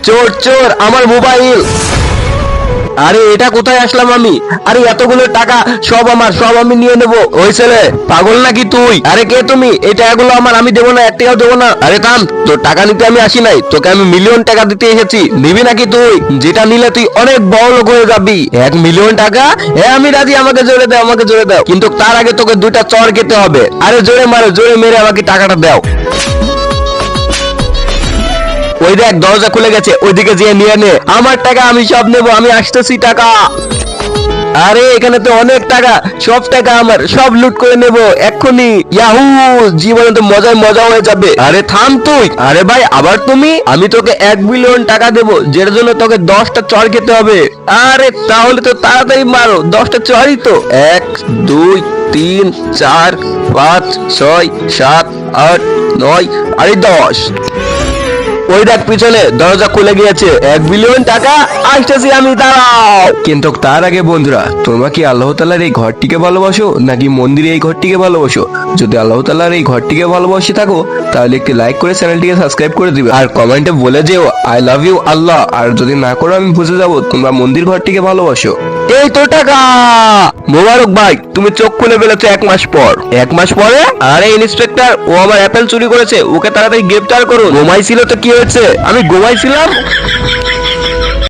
চোর চোর, আমার মোবাইল। আরে এটা কোথায় আসলাম আমি? আরে এতগুলো টাকা সব আমার, সব আমি নিয়ে নেবো। ওই ছেলে, পাগল নাকি তুই? আরে কে তুমি? এই টাকাগুলো আমার, আমি দেবো না, এক টাকাও দেবো না। আরে থাম, তোর টাকা নিতে আমি আসি নাই, তোকে আমি মিলিয়ন টাকা দিতে এসেছি। নিবি নাকি তুই? যেটা নিলে তুই অনেক বড় লোক হয়ে যাবি। 1 মিলিয়ন টাকা? হ্যাঁ আমি রাজি, আমাকে জোরে দাও, আমাকে জোরে দাও, কিন্তু তার আগে তোকে 2টা চড় খেতে হবে। আরে জোরে মারো, জোরে মেরে আমাকে টাকাটা দাও। ওই দেখ, দরজা খুলে গেছে, ওইদিকে যেয়ে নিয়ে নে। আমার টাকা আমি সব নেবো, আমি আসতেছি টাকা। আরে এখানে তো অনেক টাকা, সব টাকা আমার, সব লুট করে নেব এক্ষুনি। ইয়াহু, জীবনে তো মজায় মজা হয়ে যাবে। আরে থাম তুই। আরে ভাই, আবার তুমি? আমি তোকে 1 বিলিয়ন টাকা দেবো, যেটার জন্য তোকে 10টা চড় খেতে হবে। আরে তাহলে তো তাড়াতাড়ি মারো, 10টা চড়ই তো। 1 2 3 4 5 6 7 8 9, আরে 10। ওই দেখ পিছনে দরজা খুলে গিয়েছে। 1 বিলিয়ন টাকা, আসতেছি আমি, দাঁড়াও। কিন্তু তার আগে বন্ধুরা, তোমরা কি আল্লাহ তাআলার এই ঘরটিকে ভালোবাসো নাকি মন্দিরে এই ঘরটিকে ভালোবাসো? যদি আল্লাহ তাআলার এই ঘরটিকে ভালোবাসে থাকো, তাহলে একটি লাইক করে চ্যানেলটিকে সাবস্ক্রাইব করে দিবে, আর কমেন্টে বলে যেও আই লাভ ইউ আল্লাহ। আর যদি না করো, আমি বুঝে যাবো তোমরা মন্দির ঘরটিকে ভালোবাসো। এই তো টাকা। মোবারক ভাই, তুমি চোখ খুলে ফেলেছো 1 মাস পর। 1 মাস পরে? আরে ইন্সপেক্টর, ও আমার অ্যাপেল চুরি করেছে, ওকে তাড়াতাড়ি গ্রেফতার করুন। ঘুমাইছিল তো কি হয়েছে? আমি ঘুমাইছিলাম।